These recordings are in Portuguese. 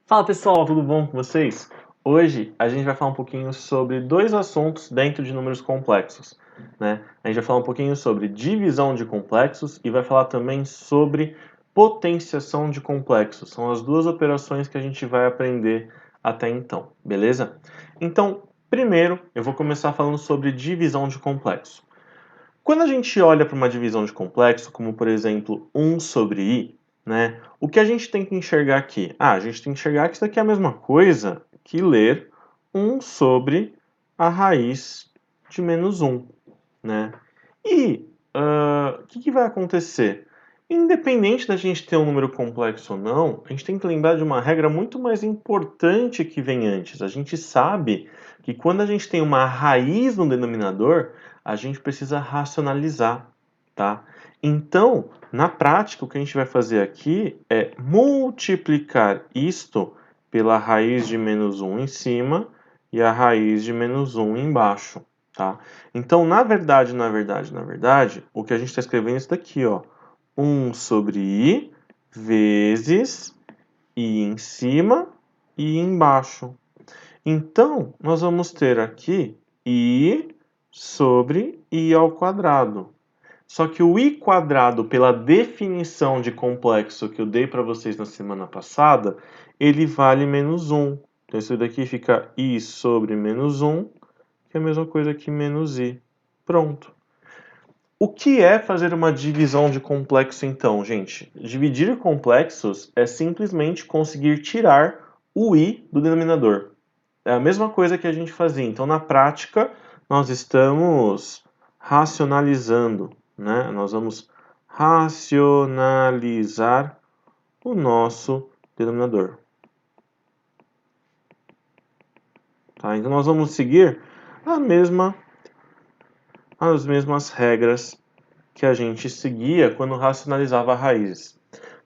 Fala pessoal, tudo bom com vocês? Hoje a gente vai falar um pouquinho sobre dois assuntos dentro de números complexos, né? A gente vai falar um pouquinho sobre divisão de complexos e vai falar também sobre potenciação de complexos. São as duas operações que a gente vai aprender até então, beleza? Então, primeiro eu vou começar falando sobre divisão de complexo. Quando a gente olha para uma divisão de complexo, como por exemplo 1 sobre i, né, o que a gente tem que enxergar aqui? A gente tem que enxergar que isso daqui é a mesma coisa que ler 1 sobre a raiz de menos 1. Né? E o que vai acontecer? Independente da gente ter um número complexo ou não, a gente tem que lembrar de uma regra muito mais importante que vem antes. A gente sabe que quando a gente tem uma raiz no denominador, a gente precisa racionalizar, tá? Então, na prática, o que a gente vai fazer aqui é multiplicar isto pela raiz de menos 1 em cima e a raiz de menos 1 embaixo, tá? Então, na verdade, o que a gente está escrevendo é isso daqui, ó. 1 sobre i vezes i em cima e embaixo. Então, nós vamos ter aqui i sobre i ao quadrado. Só que o i quadrado, pela definição de complexo que eu dei para vocês na semana passada, ele vale menos 1. Então, isso daqui fica i sobre menos 1, que é a mesma coisa que menos i. Pronto. O que é fazer uma divisão de complexo, então, gente? Dividir complexos é simplesmente conseguir tirar o i do denominador. É a mesma coisa que a gente fazia. Então, na prática, nós estamos racionalizando, né? Nós vamos racionalizar o nosso denominador. Tá? Então, nós vamos seguir as mesmas regras que a gente seguia quando racionalizava raízes.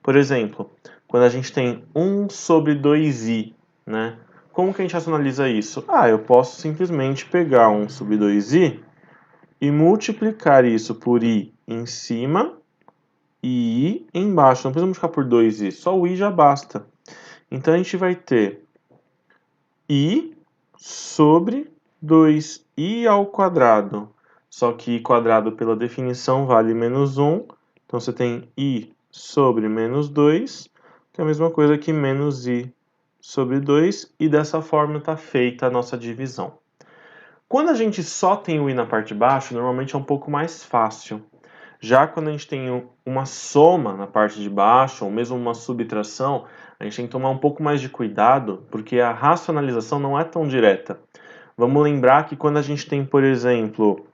Por exemplo, quando a gente tem 1 sobre 2i, né? Como que a gente racionaliza isso? Eu posso simplesmente pegar 1 sobre 2i e multiplicar isso por i em cima e i embaixo. Não precisa multiplicar por 2i, só o i já basta. Então, a gente vai ter i sobre 2i ao quadrado. Só que i quadrado, pela definição, vale menos 1. Então, você tem i sobre menos 2, que é a mesma coisa que menos i sobre 2. E dessa forma está feita a nossa divisão. Quando a gente só tem o i na parte de baixo, normalmente é um pouco mais fácil. Já quando a gente tem uma soma na parte de baixo, ou mesmo uma subtração, a gente tem que tomar um pouco mais de cuidado, porque a racionalização não é tão direta. Vamos lembrar que quando a gente tem, por exemplo,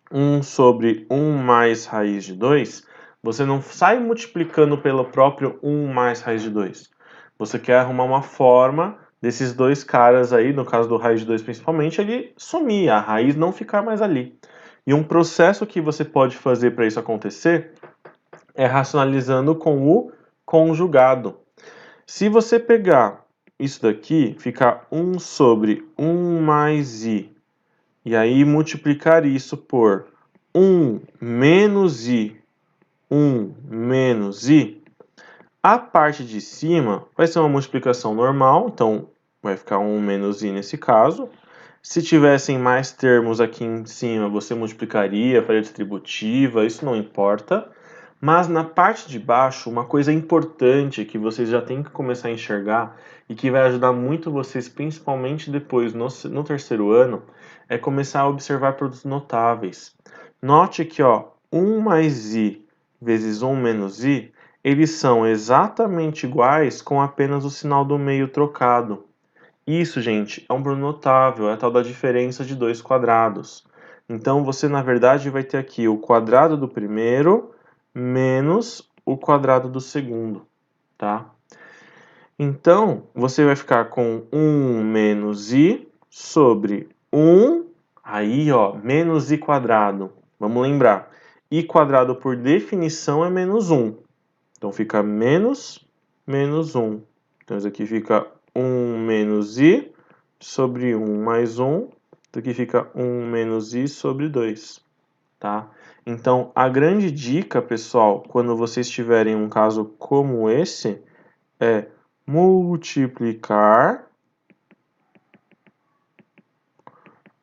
1 sobre 1 mais raiz de 2, você não sai multiplicando pelo próprio 1 mais raiz de 2. Você quer arrumar uma forma desses dois caras aí, no caso do raiz de 2 principalmente, ele sumir, a raiz não ficar mais ali. E um processo que você pode fazer para isso acontecer é racionalizando com o conjugado. Se você pegar isso daqui, ficar 1 sobre 1 mais i, e aí multiplicar isso por 1 menos i, 1 menos i, a parte de cima vai ser uma multiplicação normal, então vai ficar 1 menos i nesse caso. Se tivessem mais termos aqui em cima, você multiplicaria, faria distributiva, isso não importa. Mas na parte de baixo, uma coisa importante que vocês já têm que começar a enxergar e que vai ajudar muito vocês, principalmente depois no terceiro ano, é começar a observar produtos notáveis. Note que 1 mais i vezes 1 menos i, eles são exatamente iguais com apenas o sinal do meio trocado. Isso, gente, é um produto notável, é a tal da diferença de dois quadrados. Então, você, na verdade, vai ter aqui o quadrado do primeiro menos o quadrado do segundo, tá? Então, você vai ficar com 1 menos i sobre 1, aí, menos i quadrado. Vamos lembrar, i quadrado, por definição, é menos 1. Então, fica menos 1. Então, isso aqui fica 1 menos i sobre 1 mais 1. Isso aqui fica 1 menos i sobre 2. Tá? Então, a grande dica, pessoal, quando vocês tiverem um caso como esse, é multiplicar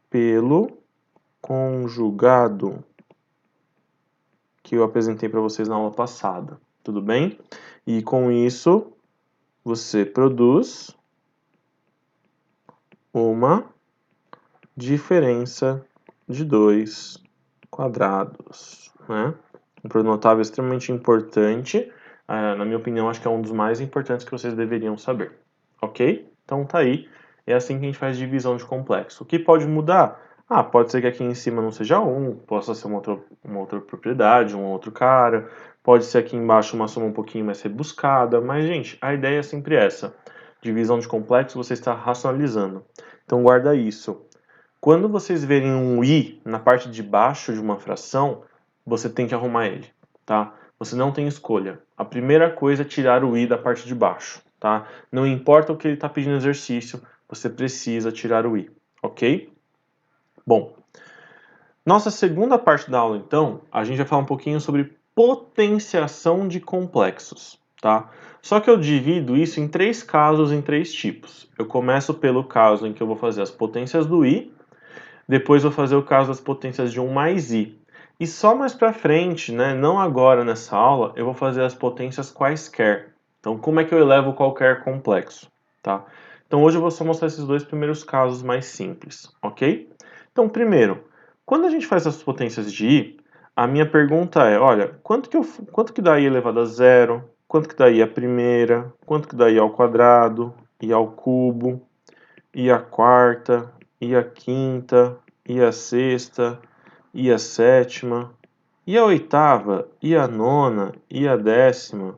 pelo conjugado que eu apresentei para vocês na aula passada, tudo bem? E com isso, você produz uma diferença de 2 quadrados, né? Um produto notável extremamente importante, na minha opinião, acho que é um dos mais importantes que vocês deveriam saber, ok? Então tá aí, é assim que a gente faz divisão de complexo. O que pode mudar? Ah, pode ser que aqui em cima não seja 1, possa ser uma outra propriedade, um outro cara, pode ser aqui embaixo uma soma um pouquinho mais rebuscada, mas, gente, a ideia é sempre essa. Divisão de complexo, você está racionalizando. Então guarda isso. Quando vocês verem um i na parte de baixo de uma fração, você tem que arrumar ele, tá? Você não tem escolha. A primeira coisa é tirar o i da parte de baixo, tá? Não importa o que ele está pedindo no exercício, você precisa tirar o i, ok? Bom, nossa segunda parte da aula, então, a gente vai falar um pouquinho sobre potenciação de complexos, tá? Só que eu divido isso em 3 casos, em 3 tipos. Eu começo pelo caso em que eu vou fazer as potências do i, depois vou fazer o caso das potências de 1 mais i. E só mais para frente, né, não agora nessa aula, eu vou fazer as potências quaisquer. Então, como é que eu elevo qualquer complexo, tá? Então, hoje eu vou só mostrar esses 2 primeiros casos mais simples, ok? Então, primeiro, quando a gente faz as potências de i, a minha pergunta é, olha, quanto que dá i elevado a zero? Quanto que dá i a primeira? Quanto que dá i ao quadrado? I ao cubo? I a quarta? I a quinta? I a sexta? I a sétima? I a oitava? I a nona? I a décima?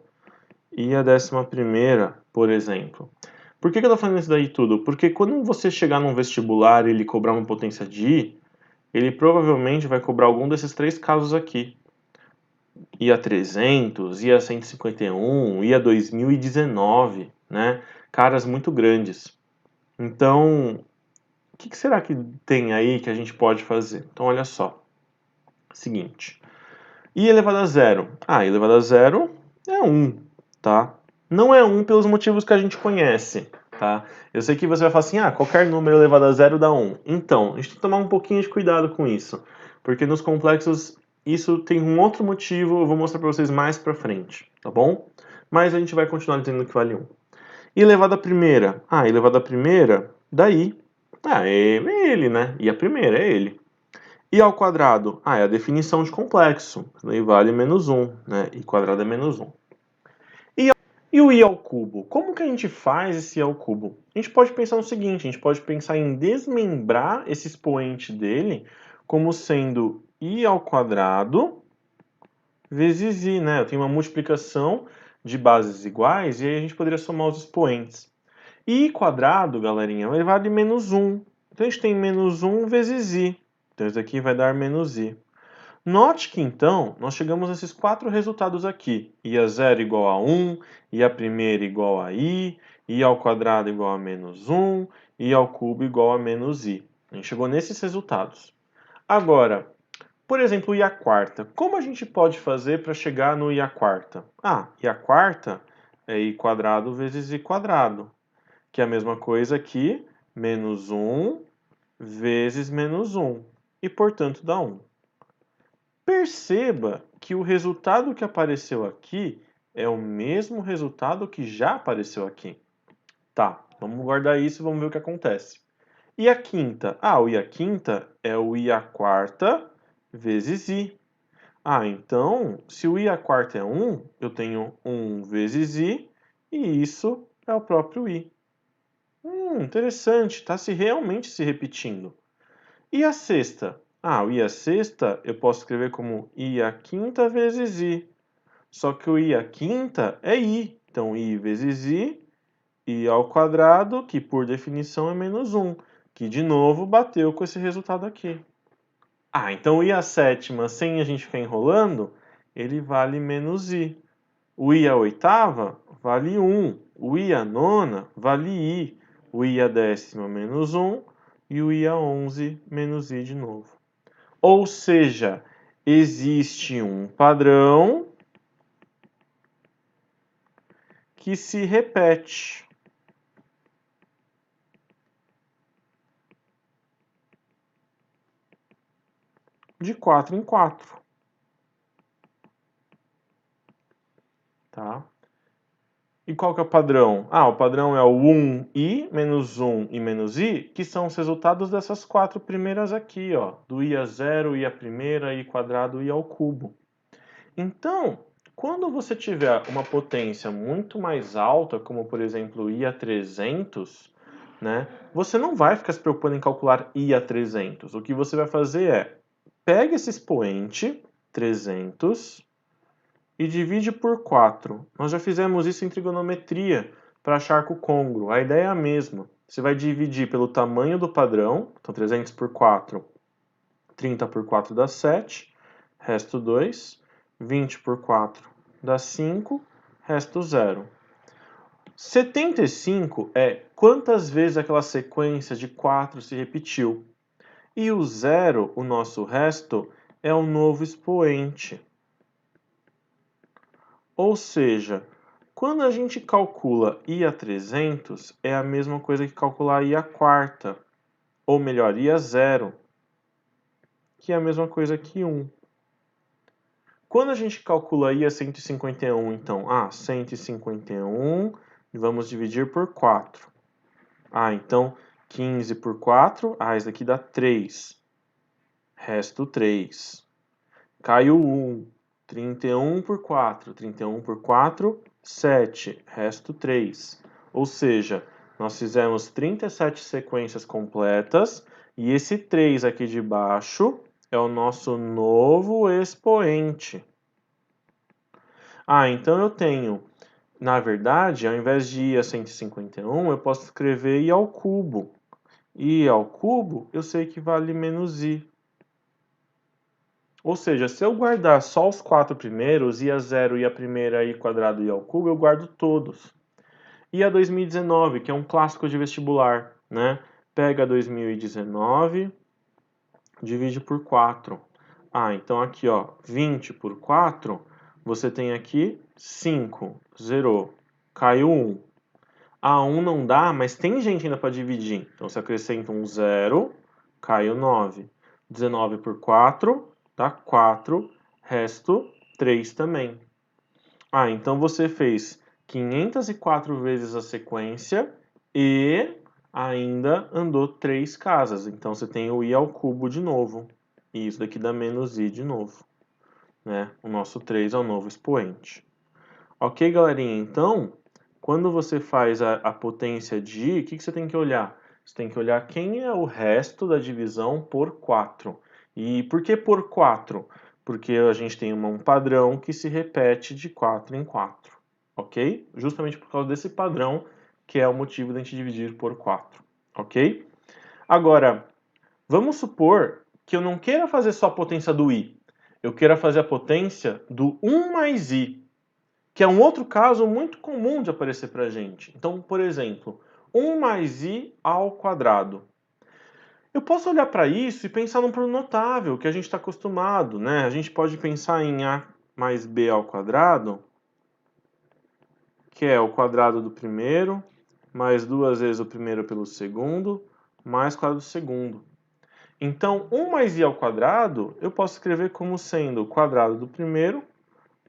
I a 11ª, por exemplo. Por que eu estou falando isso daí tudo? Porque quando você chegar num vestibular e ele cobrar uma potência de I, ele provavelmente vai cobrar algum desses 3 casos aqui. I a 300, I a 151, I a 2019, né? Caras muito grandes. Então, o que será que tem aí que a gente pode fazer? Então, olha só. Seguinte. I elevado a zero. I elevado a zero é 1, tá? Não é 1 pelos motivos que a gente conhece, tá? Eu sei que você vai falar assim, qualquer número elevado a zero dá 1. Então, a gente tem que tomar um pouquinho de cuidado com isso, porque nos complexos isso tem um outro motivo, eu vou mostrar para vocês mais pra frente, tá bom? Mas a gente vai continuar dizendo que vale 1. I elevado a primeira. I elevado a primeira, daí, é ele, né? I a primeira é ele. I ao quadrado? É a definição de complexo. Daí vale menos 1, né? I quadrado é menos 1. E o i ao cubo? Como que a gente faz esse i ao cubo? A gente pode pensar no seguinte, a gente pode pensar em desmembrar esse expoente dele como sendo i ao quadrado vezes i, né? Eu tenho uma multiplicação de bases iguais e aí a gente poderia somar os expoentes. I quadrado, galerinha, vai vale menos 1. Então a gente tem menos 1 vezes i. Então isso aqui vai dar menos i. Note que, então, nós chegamos a esses 4 resultados aqui. I a zero igual a 1, I a primeira igual a I ao quadrado igual a menos 1, I ao cubo igual a menos I. A gente chegou nesses resultados. Agora, por exemplo, I a quarta. Como a gente pode fazer para chegar no I a quarta? I a quarta é I quadrado vezes I quadrado, que é a mesma coisa que menos 1 vezes menos 1, e portanto dá 1. Perceba que o resultado que apareceu aqui é o mesmo resultado que já apareceu aqui. Tá, vamos guardar isso e vamos ver o que acontece. E a quinta? O i a quinta é o i a quarta vezes i. Então, se o i a quarta é 1, eu tenho 1 vezes i, e isso é o próprio i. Interessante, está realmente se repetindo. E a sexta? O i a sexta eu posso escrever como i a quinta vezes i. Só que o i a quinta é i. Então, i vezes i ao quadrado, que por definição é menos 1, que de novo bateu com esse resultado aqui. Então o i a sétima, sem a gente ficar enrolando, ele vale menos i. O i a oitava vale 1. O i a nona vale i. O i a décima menos 1. E o i a 11 menos i de novo. Ou seja, existe um padrão que se repete. De 4 em 4. Tá? E qual que é o padrão? O padrão é o 1i, menos 1 e menos i, que são os resultados dessas 4 primeiras aqui, ó, do i a zero, i a primeira, i quadrado, i ao cubo. Então, quando você tiver uma potência muito mais alta, como por exemplo i a 300, né, você não vai ficar se preocupando em calcular i a 300. O que você vai fazer é, pega esse expoente, 300, e divide por 4. Nós já fizemos isso em trigonometria para achar arco côngruo. A ideia é a mesma. Você vai dividir pelo tamanho do padrão, então 300 por 4, 30 por 4 dá 7, resto 2, 20 por 4 dá 5, resto 0. 75 é quantas vezes aquela sequência de 4 se repetiu. E o 0, o nosso resto, é o novo expoente. Ou seja, quando a gente calcula i a 300, é a mesma coisa que calcular i a quarta. Ou melhor, i a zero, que é a mesma coisa que 1. Quando a gente calcula i a 151, então, 151, vamos dividir por 4. Então, 15 por 4, isso daqui dá 3. Resto 3. Caiu 1. 31 por 4. 31 por 4, 7. Resto 3. Ou seja, nós fizemos 37 sequências completas e esse 3 aqui de baixo é o nosso novo expoente. Então eu tenho, na verdade, ao invés de i a 151, eu posso escrever i ao cubo. I ao cubo, eu sei que vale menos i. Ou seja, se eu guardar só os 4 primeiros, i a zero, i a primeira, i quadrado e i ao cubo, eu guardo todos. E a 2019, que é um clássico de vestibular, né? Pega 2019, divide por 4. Então aqui, ó, 20 por 4, você tem aqui 5, zerou, caiu 1. 1 não dá, mas tem gente ainda para dividir. Então você acrescenta um 0, caiu 9. 19 por 4, dá 4, resto 3 também. Então você fez 504 vezes a sequência e ainda andou 3 casas. Então você tem o i ao cubo de novo. E isso daqui dá menos i de novo. Né? O nosso 3 é o novo expoente. Ok, galerinha? Então, quando você faz a potência de i, o que você tem que olhar? Você tem que olhar quem é o resto da divisão por 4. E por que por 4? Porque a gente tem um padrão que se repete de 4 em 4. Ok? Justamente por causa desse padrão que é o motivo de a gente dividir por 4. Ok? Agora, vamos supor que eu não queira fazer só a potência do i. Eu queira fazer a potência do 1 mais i, que é um outro caso muito comum de aparecer para a gente. Então, por exemplo, 1 mais i ao quadrado. Eu posso olhar para isso e pensar num plano notável, que a gente está acostumado, né? A gente pode pensar em a mais b ao quadrado, que é o quadrado do primeiro, mais 2 vezes o primeiro pelo segundo, mais o quadrado do segundo. Então, 1 mais i ao quadrado, eu posso escrever como sendo o quadrado do primeiro,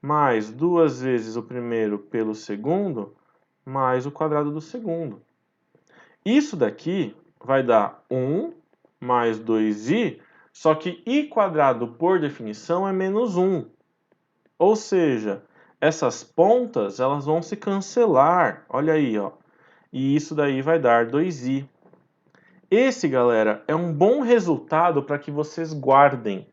mais 2 vezes o primeiro pelo segundo, mais o quadrado do segundo. Isso daqui vai dar 1 mais 2i, só que i quadrado, por definição, é menos 1. Ou seja, essas pontas elas vão se cancelar. Olha aí, ó. E isso daí vai dar 2i. Esse, galera, é um bom resultado para que vocês guardem,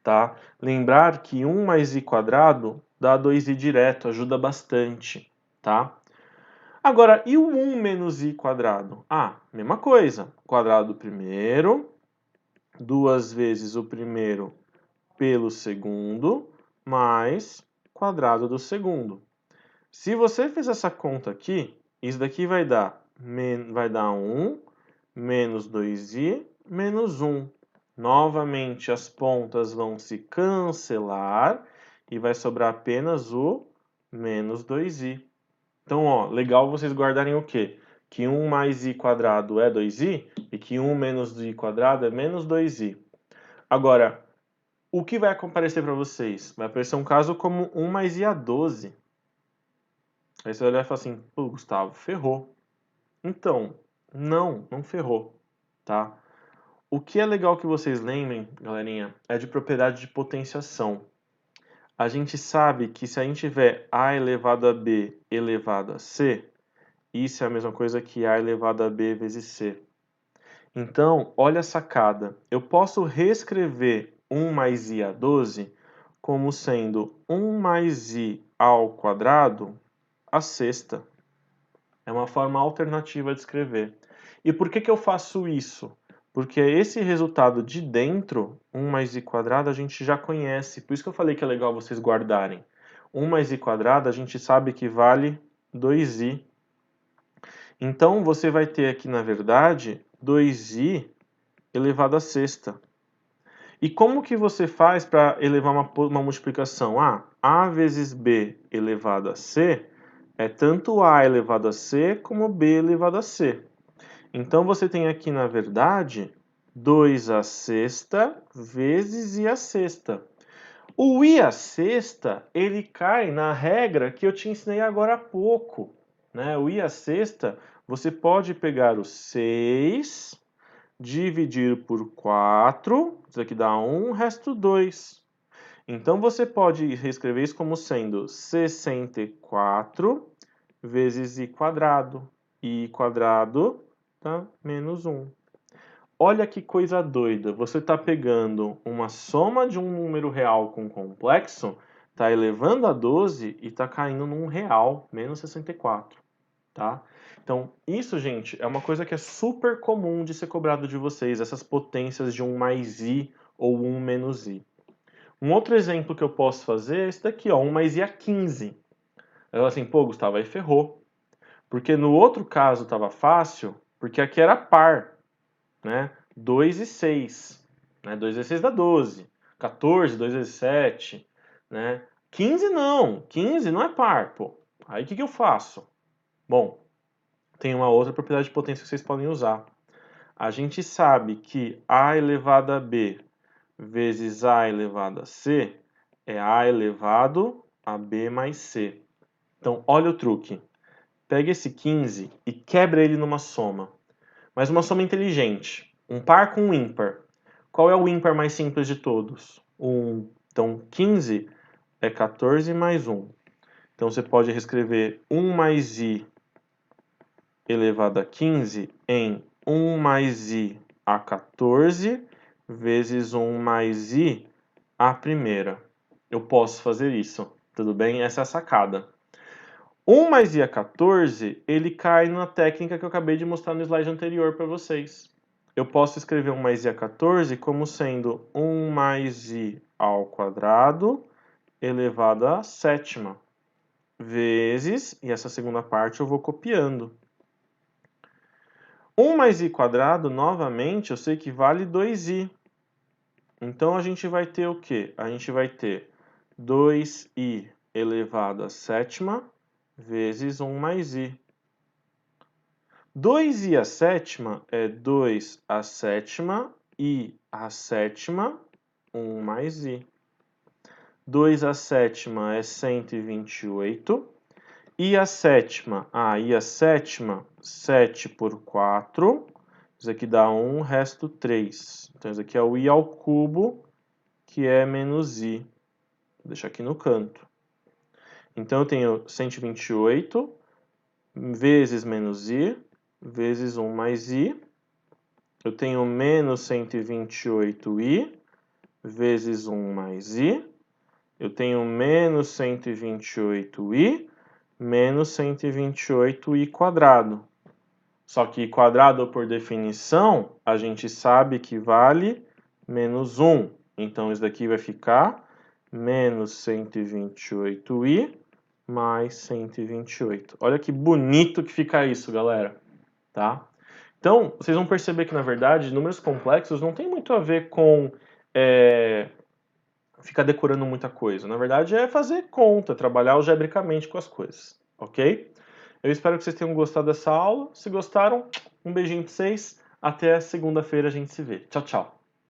tá? Lembrar que 1 mais i quadrado dá 2i direto, ajuda bastante, tá? Agora, e o 1 menos i quadrado? Mesma coisa. Quadrado do primeiro, 2 vezes o primeiro pelo segundo, mais quadrado do segundo. Se você fizer essa conta aqui, isso daqui vai dar 1 menos 2i menos 1. Novamente, as pontas vão se cancelar e vai sobrar apenas o menos 2i. Então, ó, legal vocês guardarem o quê? Que 1 mais i quadrado é 2i e que 1 menos i quadrado é menos 2i. Agora, o que vai aparecer para vocês? Vai aparecer um caso como 1 mais i a 12. Aí você vai olhar e falar assim, pô, Gustavo, ferrou. Então, não ferrou, tá? O que é legal que vocês lembrem, galerinha, é de propriedade de potenciação. A gente sabe que se a gente tiver a elevado a b elevado a c, isso é a mesma coisa que a elevado a b vezes c. Então, olha a sacada. Eu posso reescrever 1 mais i a 12 como sendo 1 mais i ao quadrado a sexta. É uma forma alternativa de escrever. E por que eu faço isso? Porque esse resultado de dentro, 1 mais i quadrado, a gente já conhece. Por isso que eu falei que é legal vocês guardarem. 1 mais i quadrado, a gente sabe que vale 2i. Então, você vai ter aqui, na verdade, 2i elevado a sexta. E como que você faz para elevar uma multiplicação? A vezes b elevado a c é tanto a elevado a c como b elevado a c. Então, você tem aqui, na verdade, 2 a sexta vezes i a sexta. O i a sexta, ele cai na regra que eu te ensinei agora há pouco, né? O i a sexta, você pode pegar o 6, dividir por 4, isso aqui dá 1, resto 2. Então, você pode reescrever isso como sendo 64 vezes i quadrado. I quadrado tá? Menos 1. Olha que coisa doida, você está pegando uma soma de um número real com complexo, está elevando a 12 e está caindo num real, menos 64. Tá? Então, isso, gente, é uma coisa que é super comum de ser cobrado de vocês, essas potências de 1 mais i ou 1 menos i. Um outro exemplo que eu posso fazer é esse daqui, ó, 1 mais i a 15. Eu assim, pô, Gustavo, aí ferrou. Porque no outro caso estava fácil, porque aqui era par, né? 2 e 6. Né? 2 vezes 6 dá 12. 14, 2 vezes 7. Né? 15 não. 15 não é par, pô. Aí o que eu faço? Bom, tem uma outra propriedade de potência que vocês podem usar. A gente sabe que a elevado a b vezes a elevado a c é a elevado a b mais c. Então, olha o truque. Pega esse 15 e quebra ele numa soma. Mas uma soma inteligente. Um par com um ímpar. Qual é o ímpar mais simples de todos? O 1. Então, 15 é 14 mais 1. Então, você pode reescrever 1 mais i elevado a 15 em 1 mais i a 14 vezes 1 mais i a primeira. Eu posso fazer isso, tudo bem? Essa é a sacada. 1 mais i a 14, ele cai na técnica que eu acabei de mostrar no slide anterior para vocês. Eu posso escrever 1 mais i a 14 como sendo 1 mais i ao quadrado elevado à sétima, vezes, e essa segunda parte eu vou copiando. 1 mais i quadrado, novamente, eu sei que vale 2i. Então, a gente vai ter o quê? A gente vai ter 2i elevado à sétima vezes 1 mais i. 2i à sétima é 2 à sétima, i à sétima, 1 mais i. 2 à sétima é 128. I à sétima, i à sétima, 7 por 4. Isso aqui dá 1, resto 3. Então, isso aqui é o i ao cubo, que é menos i. Vou deixar aqui no canto. Então, eu tenho 128 vezes menos i, vezes 1 mais i. Eu tenho menos 128i, vezes 1 mais i. Eu tenho menos 128i, menos 128i quadrado. Só que i quadrado, por definição, a gente sabe que vale menos 1. Então, isso daqui vai ficar menos 128i mais 128. Olha que bonito que fica isso, galera. Tá? Então, vocês vão perceber que, na verdade, números complexos não tem muito a ver com ficar decorando muita coisa. Na verdade, é fazer conta, trabalhar algebricamente com as coisas. Ok? Eu espero que vocês tenham gostado dessa aula. Se gostaram, um beijinho pra vocês. Até segunda-feira a gente se vê. Tchau, tchau.